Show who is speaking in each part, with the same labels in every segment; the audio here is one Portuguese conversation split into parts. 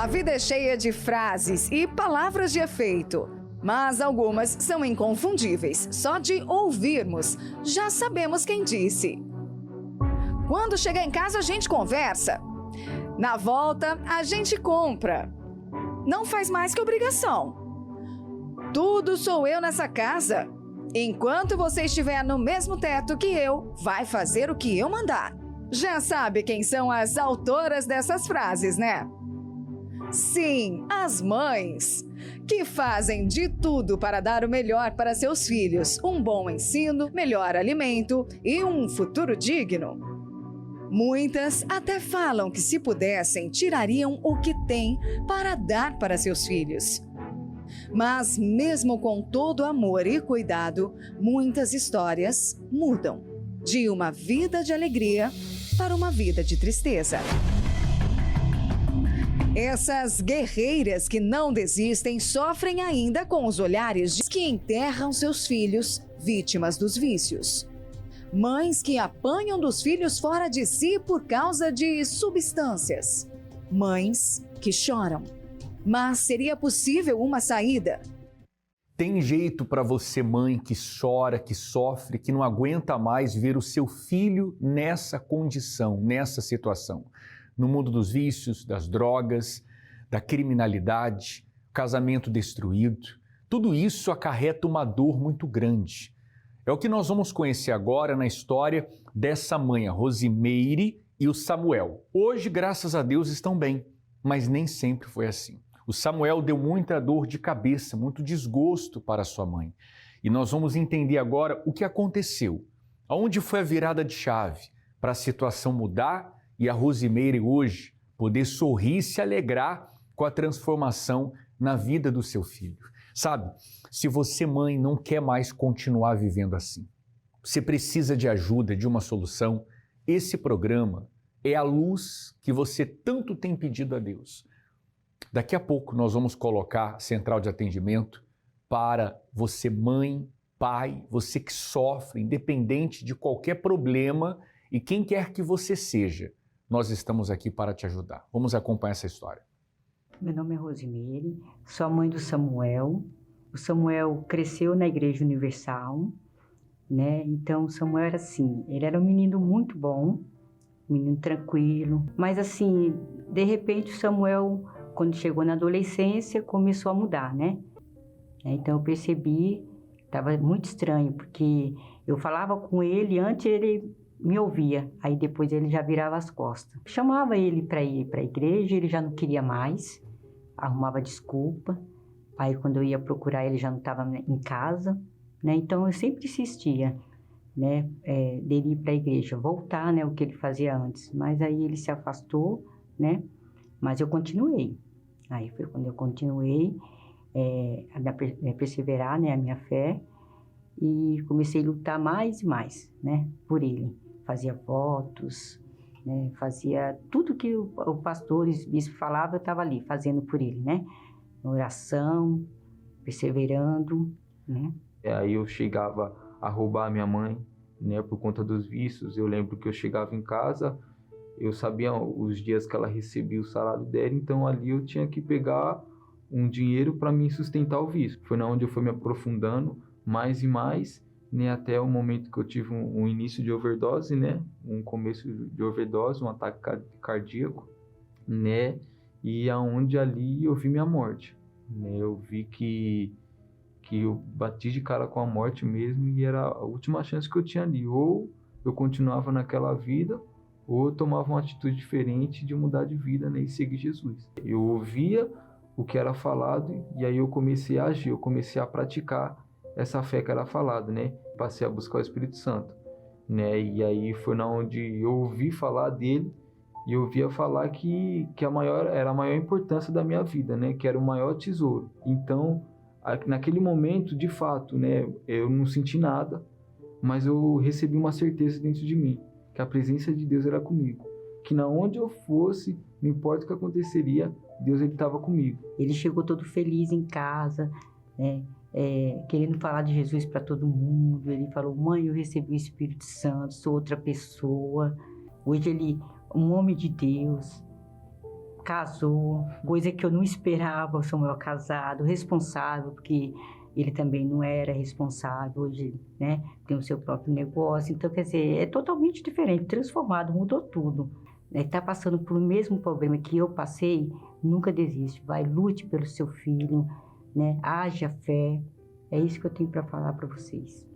Speaker 1: A vida é cheia de frases e palavras de efeito, mas algumas são inconfundíveis. Só de ouvirmos, já sabemos quem disse. Quando chegar em casa, a gente conversa. Na volta, a gente compra. Não faz mais que obrigação. Tudo sou eu nessa casa. Enquanto você estiver no mesmo teto que eu, vai fazer o que eu mandar. Já sabe quem são as autoras dessas frases, né? Sim, as mães, que fazem de tudo para dar o melhor para seus filhos, um bom ensino, melhor alimento e um futuro digno. Muitas até falam que, se pudessem, tirariam o que têm para dar para seus filhos. Mas, mesmo com todo amor e cuidado, muitas histórias mudam de uma vida de alegria para uma vida de tristeza. Essas guerreiras que não desistem sofrem ainda com os olhares de que enterram seus filhos, vítimas dos vícios. Mães que apanham dos filhos fora de si por causa de substâncias. Mães que choram. Mas seria possível uma saída?
Speaker 2: Tem jeito para você, mãe, que chora, que sofre, que não aguenta mais ver o seu filho nessa condição, nessa situação. No mundo dos vícios, das drogas, da criminalidade, casamento destruído. Tudo isso acarreta uma dor muito grande. É o que nós vamos conhecer agora na história dessa mãe, a Rosimeire e o Samuel. Hoje, graças a Deus, estão bem, mas nem sempre foi assim. O Samuel deu muita dor de cabeça, muito desgosto para sua mãe. E nós vamos entender agora o que aconteceu. Aonde foi a virada de chave para a situação mudar e a Rosimeire hoje poder sorrir e se alegrar com a transformação na vida do seu filho. Sabe, se você, mãe, não quer mais continuar vivendo assim, você precisa de ajuda, de uma solução, esse programa é a luz que você tanto tem pedido a Deus. Daqui a pouco nós vamos colocar central de atendimento para você, mãe, pai, você que sofre, independente de qualquer problema e quem quer que você seja. Nós estamos aqui para te ajudar. Vamos acompanhar essa história.
Speaker 3: Meu nome é Rosimeire, sou a mãe do Samuel. O Samuel cresceu na Igreja Universal, né? Então o Samuel era assim, ele era um menino muito bom, um menino tranquilo. Mas assim, de repente o Samuel, quando chegou na adolescência, começou a mudar, né? Então eu percebi, estava muito estranho, porque eu falava com ele, antes ele me ouvia, aí depois ele já virava as costas. Chamava ele para ir para a igreja, ele já não queria mais, arrumava desculpa. Aí quando eu ia procurar ele já não estava em casa, né? Então eu sempre insistia, né, dele ir para a igreja, voltar, né, o que ele fazia antes. Mas aí ele se afastou, né? Mas eu continuei. Aí foi quando eu continuei a perseverar, né, a minha fé, e comecei a lutar mais e mais, né, por ele. Fazia votos, né, fazia tudo que o pastor e o bispo falava, eu estava ali fazendo por ele, né? Oração, perseverando, né?
Speaker 4: Aí eu chegava a roubar a minha mãe, né, por conta dos vícios. Eu lembro que eu chegava em casa, eu sabia os dias que ela recebia o salário dela, então ali eu tinha que pegar um dinheiro para me sustentar o vício. Foi onde eu fui me aprofundando mais e mais, né, até o momento que eu tive um início de overdose, né, um começo de overdose, um ataque cardíaco, né, e aonde ali eu vi minha morte, né, eu vi que eu bati de cara com a morte mesmo e era a última chance que eu tinha ali, ou eu continuava naquela vida, ou eu tomava uma atitude diferente de mudar de vida, né, e seguir Jesus. Eu ouvia o que era falado e aí eu comecei a agir, eu comecei a praticar essa fé que era falada, né? Passei a buscar o Espírito Santo, né? E aí foi onde eu ouvi falar dele e eu ouvia falar que era a maior importância da minha vida, né? Que era o maior tesouro. Então, naquele momento, de fato, né? Eu não senti nada, mas eu recebi uma certeza dentro de mim, que a presença de Deus era comigo. Que na onde eu fosse, não importa o que aconteceria, Deus estava comigo.
Speaker 3: Ele chegou todo feliz em casa, né? Querendo falar de Jesus para todo mundo. Ele falou: mãe, eu recebi o Espírito Santo, sou outra pessoa. Hoje ele, um homem de Deus, casou, coisa que eu não esperava, o Samuel casado, responsável, porque ele também não era responsável, hoje, né, tem o seu próprio negócio. Então, quer dizer, é totalmente diferente, transformado, mudou tudo. Está passando por o mesmo problema que eu passei, nunca desiste, vai, lute pelo seu filho, né, haja fé. É isso que eu tenho para falar para vocês.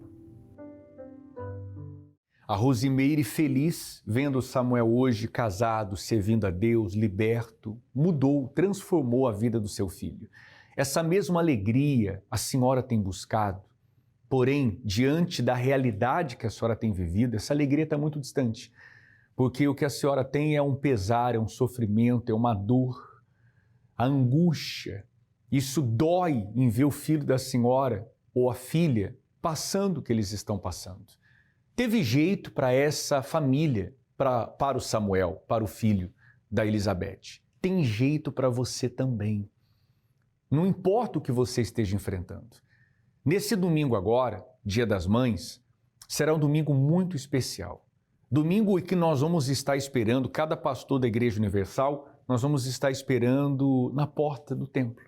Speaker 2: A Rosimeire, feliz, vendo Samuel hoje casado, servindo a Deus, liberto, mudou, transformou a vida do seu filho. Essa mesma alegria a senhora tem buscado, porém, diante da realidade que a senhora tem vivido, essa alegria está muito distante, porque o que a senhora tem é um pesar, é um sofrimento, é uma dor, a angústia. Isso dói em ver o filho da senhora ou a filha passando o que eles estão passando. Teve jeito para essa família, para o Samuel, para o filho da Elizabeth. Tem jeito para você também. Não importa o que você esteja enfrentando. Nesse domingo agora, Dia das Mães, será um domingo muito especial. Domingo em que nós vamos estar esperando, cada pastor da Igreja Universal, nós vamos estar esperando na porta do templo,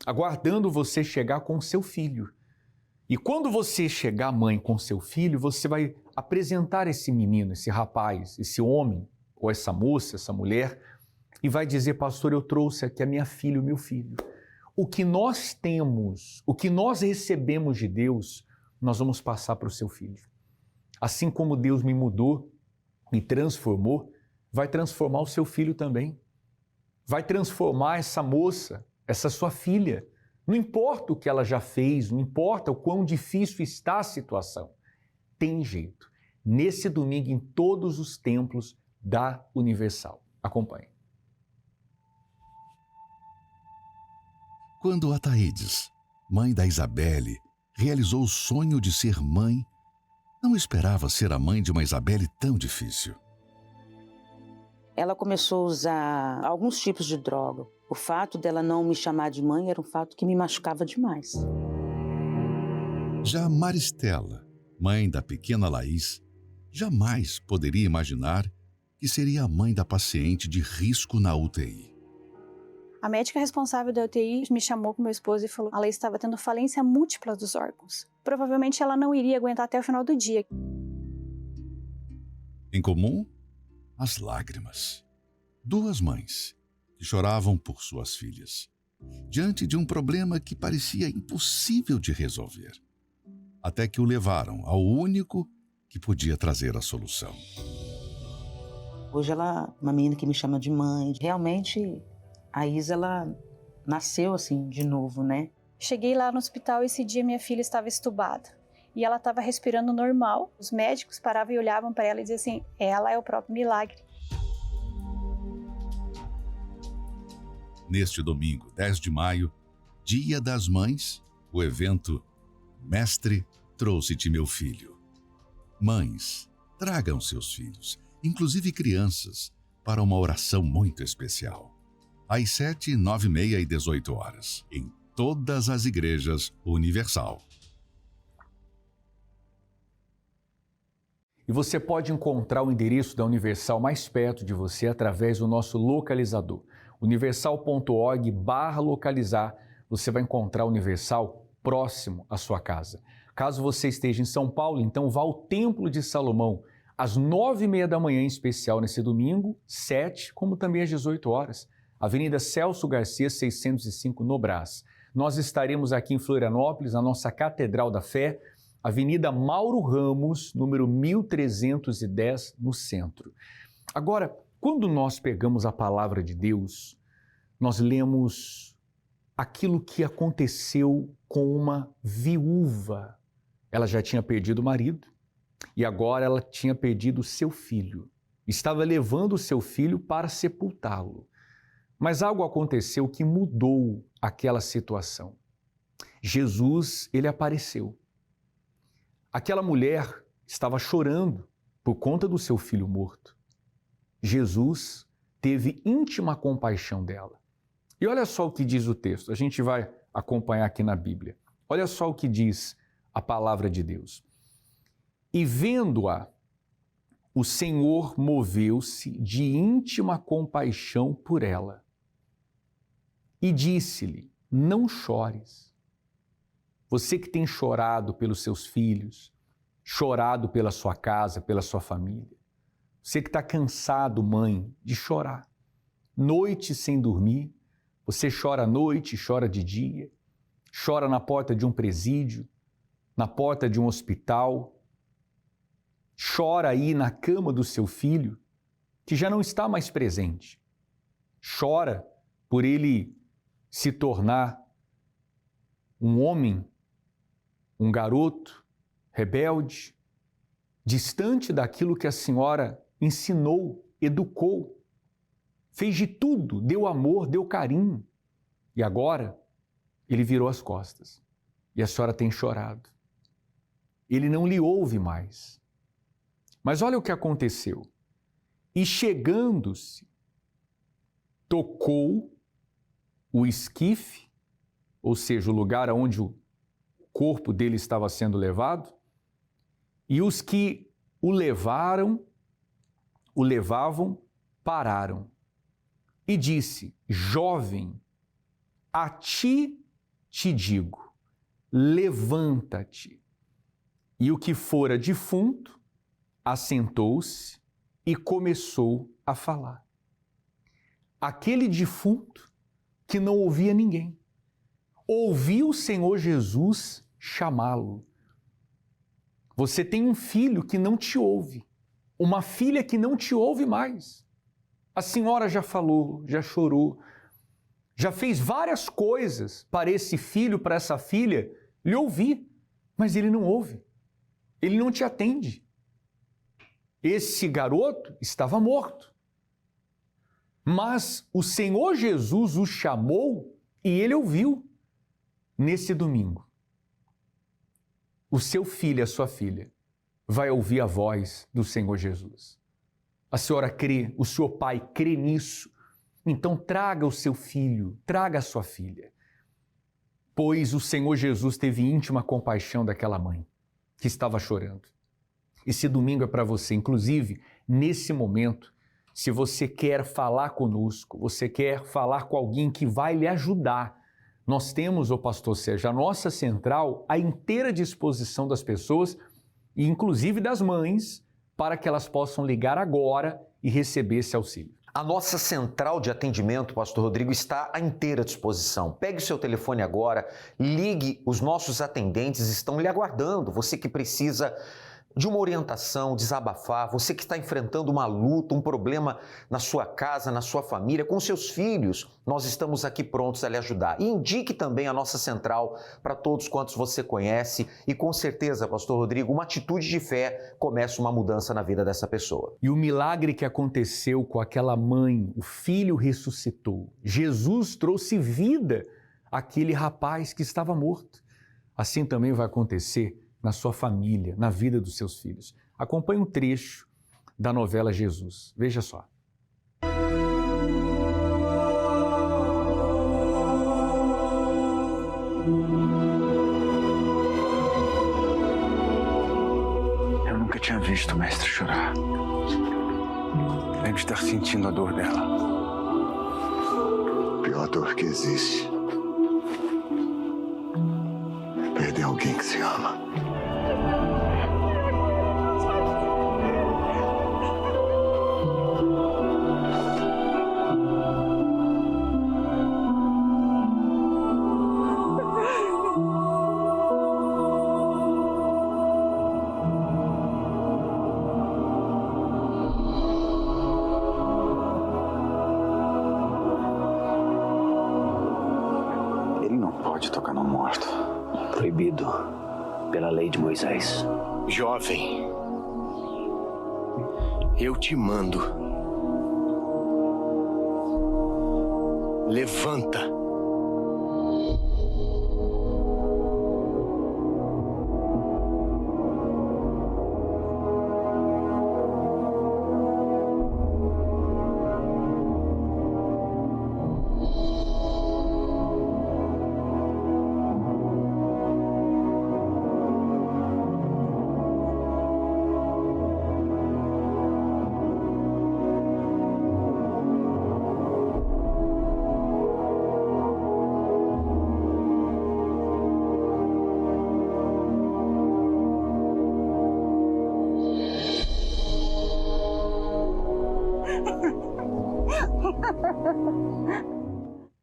Speaker 2: aguardando você chegar com o seu filho. E quando você chegar, mãe, com seu filho, você vai apresentar esse menino, esse rapaz, esse homem, ou essa moça, essa mulher, e vai dizer, pastor, eu trouxe aqui a minha filha, o meu filho. O que nós temos, o que nós recebemos de Deus, nós vamos passar para o seu filho. Assim como Deus me mudou, me transformou, vai transformar o seu filho também. Vai transformar essa moça, essa sua filha. Não importa o que ela já fez, não importa o quão difícil está a situação. Tem jeito. Nesse domingo, em todos os templos da Universal. Acompanhe.
Speaker 5: Quando Ataídes, mãe da Isabelle, realizou o sonho de ser mãe, não esperava ser a mãe de uma Isabelle tão difícil.
Speaker 6: Ela começou a usar alguns tipos de droga. O fato dela não me chamar de mãe era um fato que me machucava demais.
Speaker 5: Já Maristela, mãe da pequena Laís, jamais poderia imaginar que seria a mãe da paciente de risco na UTI.
Speaker 7: A médica responsável da UTI me chamou com meu esposo e falou que ela estava tendo falência múltipla dos órgãos. Provavelmente ela não iria aguentar até o final do dia.
Speaker 5: Em comum, as lágrimas. Duas mães que choravam por suas filhas, diante de um problema que parecia impossível de resolver, até que o levaram ao único que podia trazer a solução.
Speaker 6: Hoje ela é uma menina que me chama de mãe. Realmente, a Isa, ela nasceu assim, de novo, né?
Speaker 7: Cheguei lá no hospital e esse dia minha filha estava estubada. E ela estava respirando normal. Os médicos paravam e olhavam para ela e diziam assim, ela é o próprio milagre.
Speaker 5: Neste domingo, 10 de maio, Dia das Mães, o evento Mestre, trouxe-te meu filho. Mães, tragam seus filhos, inclusive crianças, para uma oração muito especial. Às 7, 9h30 e 18h, em todas as igrejas Universal.
Speaker 2: E você pode encontrar o endereço da Universal mais perto de você através do nosso localizador. universal.org/localizar, você vai encontrar a Universal próximo à sua casa. Caso você esteja em São Paulo, então vá ao Templo de Salomão, às 9h30 da manhã, em especial nesse domingo, 7, como também às 18h. Avenida Celso Garcia, 605, no Brás. Nós estaremos aqui em Florianópolis, na nossa Catedral da Fé, Avenida Mauro Ramos, número 1310, no centro. Agora, quando nós pegamos a palavra de Deus, nós lemos aquilo que aconteceu com uma viúva. Ela já tinha perdido o marido e agora ela tinha perdido o seu filho. Estava levando o seu filho para sepultá-lo. Mas algo aconteceu que mudou aquela situação. Jesus, ele apareceu. Aquela mulher estava chorando por conta do seu filho morto. Jesus teve íntima compaixão dela. E olha só o que diz o texto, a gente vai acompanhar aqui na Bíblia. Olha só o que diz a palavra de Deus. E vendo-a, o Senhor moveu-se de íntima compaixão por ela e disse-lhe: não chores. Você que tem chorado pelos seus filhos, chorado pela sua casa, pela sua família. Você que está cansado, mãe, de chorar. Noite sem dormir, você chora à noite, chora de dia, chora na porta de um presídio, na porta de um hospital, chora aí na cama do seu filho, que já não está mais presente. Chora por ele se tornar um homem, um garoto rebelde, distante daquilo que a senhora ensinou, educou, fez de tudo, deu amor, deu carinho. E agora ele virou as costas e a senhora tem chorado. Ele não lhe ouve mais. Mas olha o que aconteceu. E chegando-se, tocou o esquife, ou seja, o lugar onde o corpo dele estava sendo levado, e os que o levavam, pararam. E disse: jovem, a ti te digo, levanta-te. E o que fora defunto assentou-se e começou a falar. Aquele defunto que não ouvia ninguém, ouviu o Senhor Jesus chamá-lo. Você tem um filho que não te ouve, uma filha que não te ouve mais. A senhora já falou, já chorou, já fez várias coisas para esse filho, para essa filha lhe ouvir, mas ele não ouve, ele não te atende. Esse garoto estava morto, mas o Senhor Jesus o chamou e ele ouviu. Nesse domingo, o seu filho, a sua filha, vai ouvir a voz do Senhor Jesus. A senhora crê, o seu pai crê nisso. Então traga o seu filho, traga a sua filha. Pois o Senhor Jesus teve íntima compaixão daquela mãe que estava chorando. Esse domingo é para você. Inclusive, nesse momento, se você quer falar conosco, você quer falar com alguém que vai lhe ajudar, nós temos, ô pastor Sérgio, a nossa central à inteira disposição das pessoas e inclusive das mães, para que elas possam ligar agora e receber esse auxílio.
Speaker 8: A nossa central de atendimento, pastor Rodrigo, está à inteira disposição. Pegue o seu telefone agora, ligue, os nossos atendentes estão lhe aguardando. Você que precisa de uma orientação, desabafar, você que está enfrentando uma luta, um problema na sua casa, na sua família, com seus filhos, nós estamos aqui prontos a lhe ajudar. E indique também a nossa central para todos quantos você conhece e com certeza, pastor Rodrigo, uma atitude de fé começa uma mudança na vida dessa pessoa.
Speaker 2: E o milagre que aconteceu com aquela mãe, o filho ressuscitou. Jesus trouxe vida àquele rapaz que estava morto. Assim também vai acontecer na sua família, na vida dos seus filhos. Acompanhe um trecho da novela Jesus. Veja só.
Speaker 9: Eu nunca tinha visto o mestre chorar. Lembro de estar sentindo a dor dela.
Speaker 10: A pior dor que existe é perder alguém que se ama.
Speaker 9: Tocar no morto.
Speaker 11: Proibido pela lei de Moisés.
Speaker 9: Jovem, eu te mando. Levanta.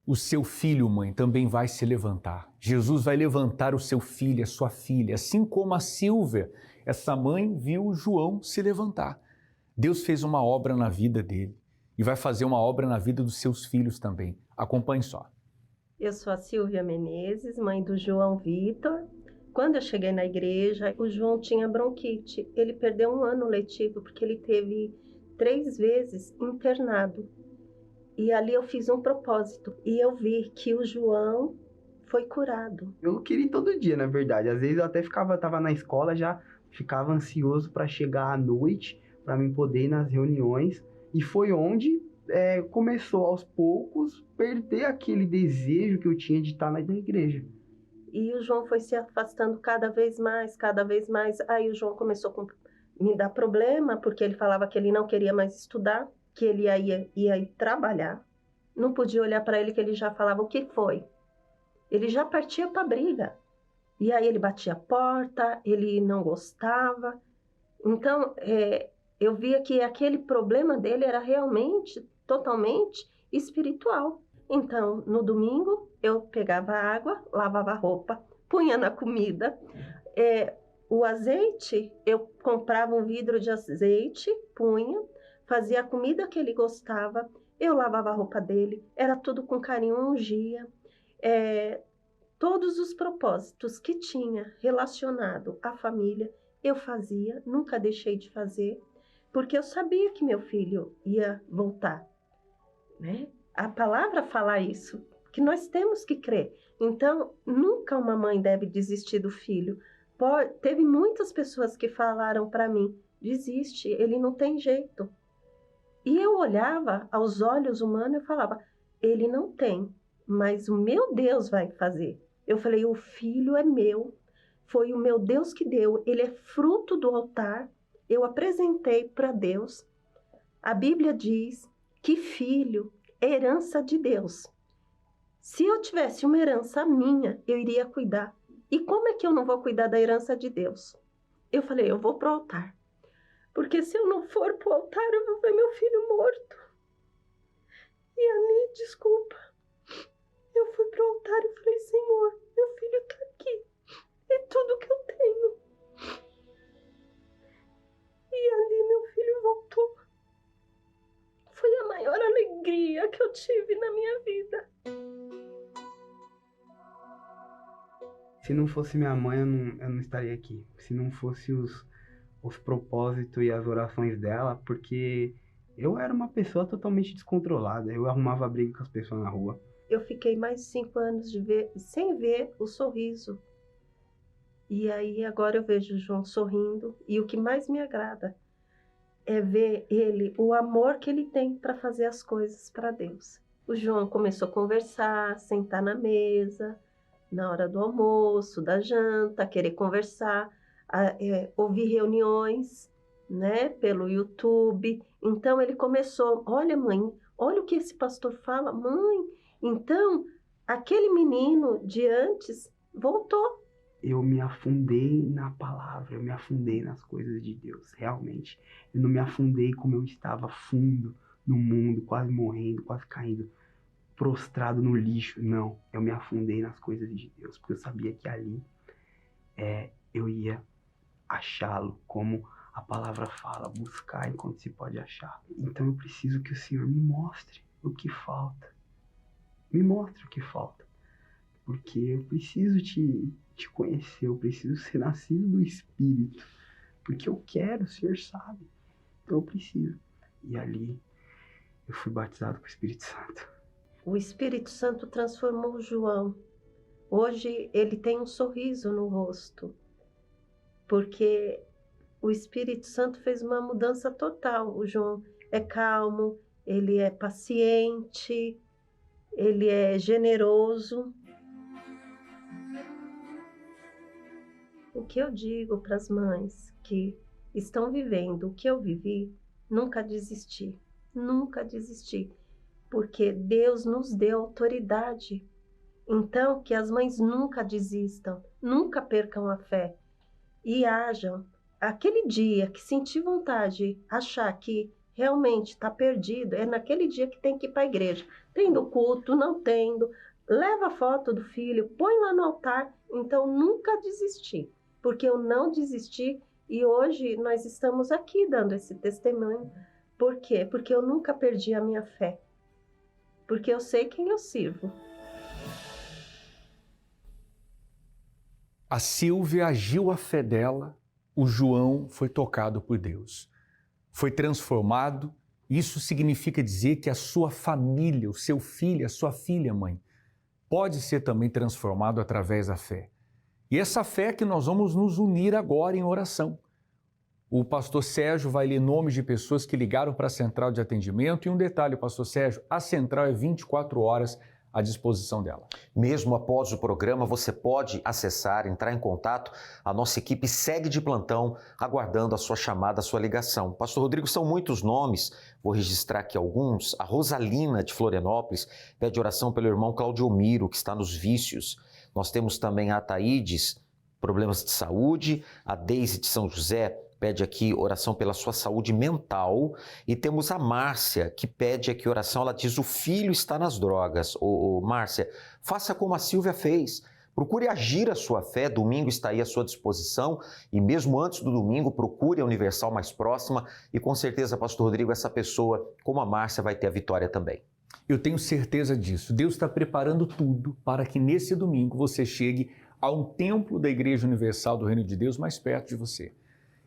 Speaker 2: O seu filho, mãe, também vai se levantar. Jesus vai levantar o seu filho, a sua filha, assim como a Silvia, essa mãe, viu o João se levantar. Deus fez uma obra na vida dele e vai fazer uma obra na vida dos seus filhos também. Acompanhe só.
Speaker 12: Eu sou a Silvia Menezes, mãe do João Vitor. Quando eu cheguei na igreja, o João tinha bronquite. Ele perdeu um ano letivo porque ele teve 3 vezes internado. E ali eu fiz um propósito e eu vi que o João foi curado.
Speaker 13: Eu queria ir todo dia, na verdade. Às vezes eu até tava na escola, já ficava ansioso para chegar à noite, para mim poder ir nas reuniões. E foi onde começou aos poucos perder aquele desejo que eu tinha de estar na igreja.
Speaker 12: E o João foi se afastando cada vez mais, cada vez mais. Aí o João começou a me dar problema, porque ele falava que ele não queria mais estudar, que ele ia ir trabalhar. Não podia olhar para ele, que ele já falava o que foi. Ele já partia para briga. E aí ele batia a porta, ele não gostava. Então, eu via que aquele problema dele era realmente, totalmente espiritual. Então, no domingo, eu pegava água, lavava a roupa, punha na comida. O azeite, eu comprava um vidro de azeite, punha, fazia a comida que ele gostava, eu lavava a roupa dele, era tudo com carinho, ungia. Todos os propósitos que tinha relacionado à família, eu fazia, nunca deixei de fazer, porque eu sabia que meu filho ia voltar, né? A palavra fala isso, que nós temos que crer. Então, nunca uma mãe deve desistir do filho. Teve muitas pessoas que falaram para mim, desiste, ele não tem jeito. E eu olhava aos olhos humanos e falava, ele não tem, mas o meu Deus vai fazer. Eu falei, o filho é meu, foi o meu Deus que deu, ele é fruto do altar, eu apresentei para Deus. A Bíblia diz que filho é herança de Deus. Se eu tivesse uma herança minha, eu iria cuidar. E como é que eu não vou cuidar da herança de Deus? Eu falei, eu vou para o altar. Porque se eu não for para o altar, eu vou ver meu filho morto. E ali, desculpa, eu fui para o altar e falei, Senhor, meu filho está aqui. É tudo que eu tenho. E ali meu filho voltou. Foi a maior alegria que eu tive na minha vida.
Speaker 13: Se não fosse minha mãe, eu não estaria aqui. Se não fosse os propósitos e as orações dela, porque eu era uma pessoa totalmente descontrolada. Eu arrumava briga com as pessoas na rua.
Speaker 12: Eu fiquei mais de 5 anos sem ver o sorriso. E aí agora eu vejo o João sorrindo. E o que mais me agrada é ver ele, o amor que ele tem para fazer as coisas para Deus. O João começou a conversar, sentar na mesa, na hora do almoço, da janta, querer conversar, ouvir reuniões, né, pelo YouTube. Então ele começou, olha mãe, olha o que esse pastor fala, mãe. Então aquele menino de antes voltou.
Speaker 13: Eu me afundei na palavra, eu me afundei nas coisas de Deus, realmente. Eu não me afundei como eu estava fundo no mundo, quase morrendo, quase caindo, prostrado no lixo. Não, eu me afundei nas coisas de Deus, porque eu sabia que ali eu ia achá-lo, como a palavra fala, buscar enquanto se pode achar. Então eu preciso que o Senhor me mostre o que falta. Me mostre o que falta. Porque eu preciso te conhecer, eu preciso ser nascido do Espírito. Porque eu quero, o Senhor sabe. Então eu preciso. E ali eu fui batizado com o Espírito Santo.
Speaker 12: O Espírito Santo transformou o João. Hoje ele tem um sorriso no rosto. Porque o Espírito Santo fez uma mudança total. O João é calmo, ele é paciente, ele é generoso. O que eu digo para as mães que estão vivendo o que eu vivi, nunca desistir, nunca desistir, porque Deus nos deu autoridade. Então, que as mães nunca desistam, nunca percam a fé e ajam. Aquele dia que sentir vontade, achar que realmente está perdido, é naquele dia que tem que ir para a igreja. Tendo culto, não tendo, leva a foto do filho, põe lá no altar. Então, nunca desistir, porque eu não desisti e hoje nós estamos aqui dando esse testemunho. Por quê? Porque eu nunca perdi a minha fé, porque eu sei quem eu sirvo.
Speaker 2: A Silvia agiu a fé dela, o João foi tocado por Deus. Foi transformado, isso significa dizer que a sua família, o seu filho, a sua filha, mãe, pode ser também transformado através da fé. E essa fé que nós vamos nos unir agora em oração. O pastor Sérgio vai ler nomes de pessoas que ligaram para a central de atendimento. E um detalhe, pastor Sérgio, a central é 24 horas à disposição dela.
Speaker 8: Mesmo após o programa, você pode acessar, entrar em contato. A nossa equipe segue de plantão, aguardando a sua chamada, a sua ligação. Pastor Rodrigo, são muitos nomes, vou registrar aqui alguns. A Rosalina, de Florianópolis, pede oração pelo irmão Claudiomiro, que está nos vícios. Nós temos também a Ataídes, problemas de saúde. A Deise, de São José, pede aqui oração pela sua saúde mental. E temos a Márcia, que pede aqui oração. Ela diz: o filho está nas drogas. Márcia, faça como a Silvia fez. Procure agir a sua fé. Domingo está aí à sua disposição. E mesmo antes do domingo, procure a Universal mais próxima. E com certeza, pastor Rodrigo, essa pessoa, como a Márcia, vai ter a vitória também.
Speaker 2: Eu tenho certeza disso. Deus está preparando tudo para que nesse domingo você chegue a um templo da Igreja Universal do Reino de Deus mais perto de você.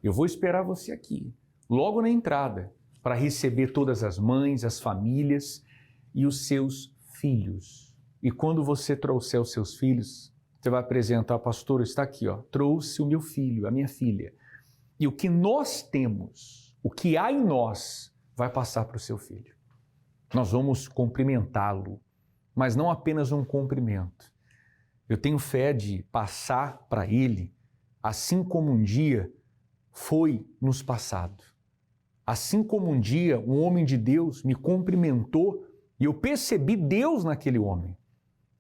Speaker 2: Eu vou esperar você aqui, logo na entrada, para receber todas as mães, as famílias e os seus filhos. E quando você trouxer os seus filhos, você vai apresentar: pastor, está aqui, ó, trouxe o meu filho, a minha filha. E o que nós temos, o que há em nós, vai passar para o seu filho. Nós vamos cumprimentá-lo, mas não apenas um cumprimento. Eu tenho fé de passar para ele, assim como um dia foi nos passado. Assim como um dia um homem de Deus me cumprimentou e eu percebi Deus naquele homem,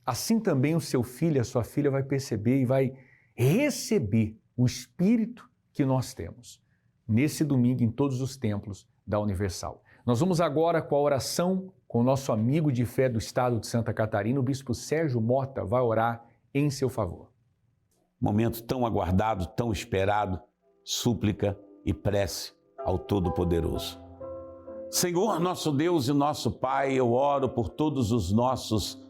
Speaker 2: assim também o seu filho, a sua filha vai perceber e vai receber o Espírito que nós temos nesse domingo em todos os templos da Universal. Nós vamos agora com a oração com o nosso amigo de fé do estado de Santa Catarina, o bispo Sérgio Mota, vai orar em seu favor.
Speaker 14: Momento tão aguardado, tão esperado, súplica e prece ao Todo-Poderoso. Senhor, nosso Deus e nosso Pai, eu oro por todos os nossos,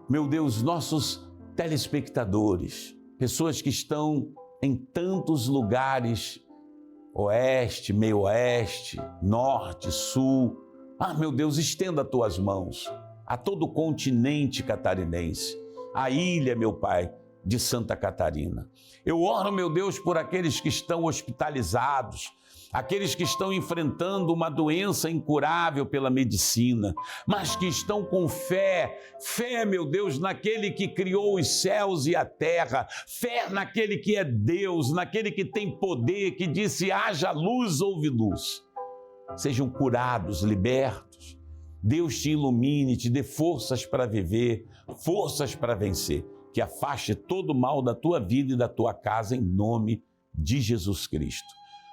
Speaker 14: meu Deus, nossos telespectadores, pessoas que estão em tantos lugares, oeste, meio oeste, norte, sul. Ah, meu Deus, estenda as tuas mãos a todo o continente catarinense, a ilha, meu Pai, de Santa Catarina. Eu oro, meu Deus, por aqueles que estão hospitalizados, aqueles que estão enfrentando uma doença incurável pela medicina, mas que estão com fé, meu Deus, naquele que criou os céus e a terra, fé naquele que é Deus, naquele que tem poder, que disse: haja luz, houve luz. Sejam curados, libertos. Deus te ilumine, te dê forças para viver, forças para vencer. Que afaste todo o mal da tua vida e da tua casa em nome de Jesus Cristo.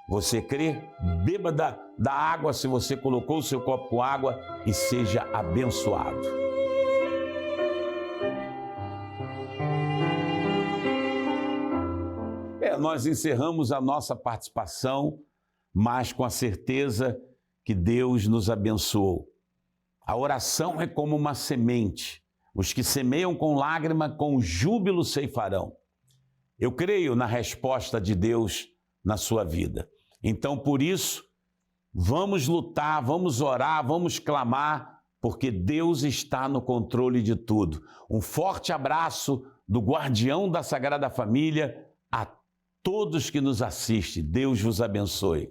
Speaker 14: Você crê? Beba da água se você colocou o seu copo com água e seja abençoado. Nós encerramos a nossa participação, mas com a certeza que Deus nos abençoou. A oração é como uma semente. Os que semeiam com lágrima, com júbilo ceifarão. Eu creio na resposta de Deus na sua vida. Então, por isso, vamos lutar, vamos orar, vamos clamar, porque Deus está no controle de tudo. Um forte abraço do guardião da Sagrada Família a todos que nos assistem. Deus vos abençoe.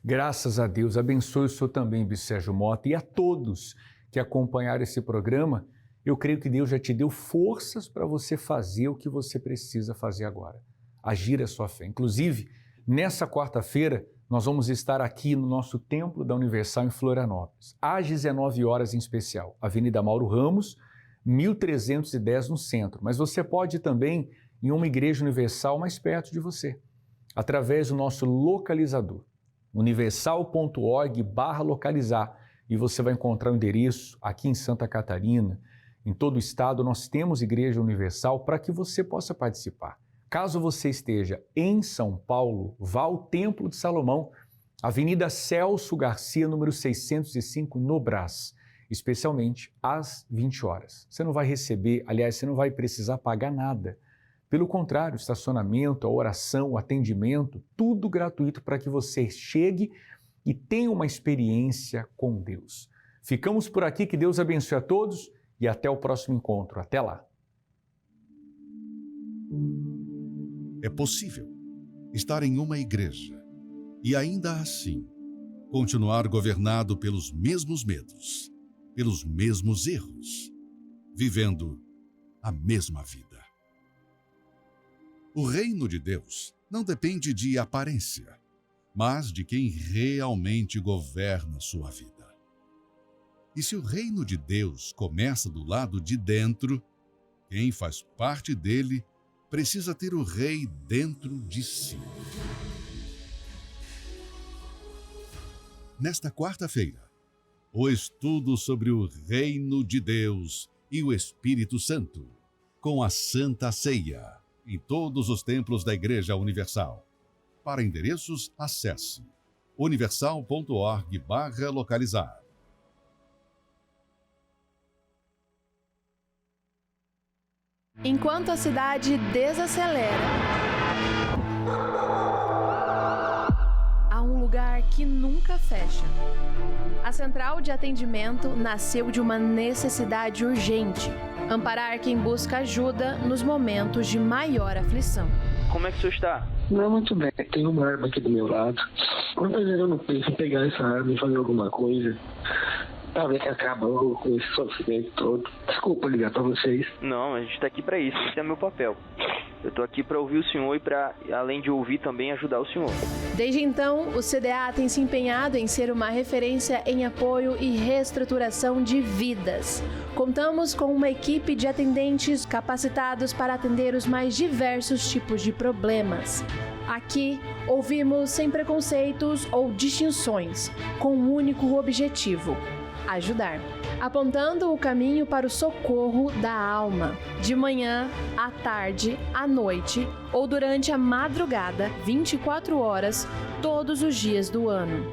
Speaker 2: Graças a Deus. Abençoe o senhor também, bispo Sérgio Mota, e a todos que acompanharam esse programa. Eu creio que Deus já te deu forças para você fazer o que você precisa fazer agora. Agir a sua fé. Inclusive, nessa quarta-feira, nós vamos estar aqui no nosso Templo da Universal em Florianópolis, às 19 horas em especial. Avenida Mauro Ramos, 1310 no centro. Mas você pode ir também em uma igreja universal mais perto de você, através do nosso localizador, universal.org/localizar, e você vai encontrar o endereço aqui em Santa Catarina. Em todo o estado nós temos Igreja Universal para que você possa participar. Caso você esteja em São Paulo, vá ao Templo de Salomão, Avenida Celso Garcia, número 605, no Brás, especialmente às 20 horas. Você não vai receber, aliás, você não vai precisar pagar nada. Pelo contrário, o estacionamento, a oração, o atendimento, tudo gratuito para que você chegue e tenha uma experiência com Deus. Ficamos por aqui, que Deus abençoe a todos e até o próximo encontro. Até lá.
Speaker 5: É possível estar em uma igreja e ainda assim continuar governado pelos mesmos medos, pelos mesmos erros, vivendo a mesma vida. O reino de Deus não depende de aparência, mas de quem realmente governa sua vida. E se o reino de Deus começa do lado de dentro, quem faz parte dele precisa ter o rei dentro de si. Nesta quarta-feira, o estudo sobre o reino de Deus e o Espírito Santo, com a Santa Ceia, em todos os templos da Igreja Universal. Para endereços, acesse universal.org/localizar.
Speaker 15: Enquanto a cidade desacelera, há um lugar que nunca fecha. A central de atendimento nasceu de uma necessidade urgente: amparar quem busca ajuda nos momentos de maior aflição.
Speaker 11: Como é que o senhor está?
Speaker 16: Não, muito bem. Tem uma arma aqui do meu lado. Mas eu não penso em pegar essa arma e fazer alguma coisa. Talvez acabou com esse sofrimento todo. Desculpa ligar pra vocês.
Speaker 11: Não, a gente tá aqui pra isso. Esse é meu papel. Eu tô aqui pra ouvir o senhor e pra, além de ouvir, também ajudar o senhor.
Speaker 15: Desde então, o CDA tem se empenhado em ser uma referência em apoio e reestruturação de vidas. Contamos com uma equipe de atendentes capacitados para atender os mais diversos tipos de problemas. Aqui, ouvimos sem preconceitos ou distinções, com um único objetivo: ajudar, apontando o caminho para o socorro da alma, de manhã, à tarde, à noite ou durante a madrugada, 24 horas, todos os dias do ano.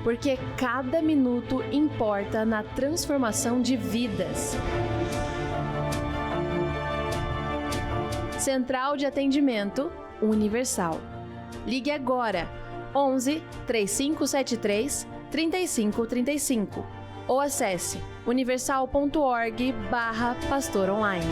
Speaker 15: Porque cada minuto importa na transformação de vidas. Central de Atendimento Universal. Ligue agora 11 3573 3535 ou acesse universal.org/pastoronline.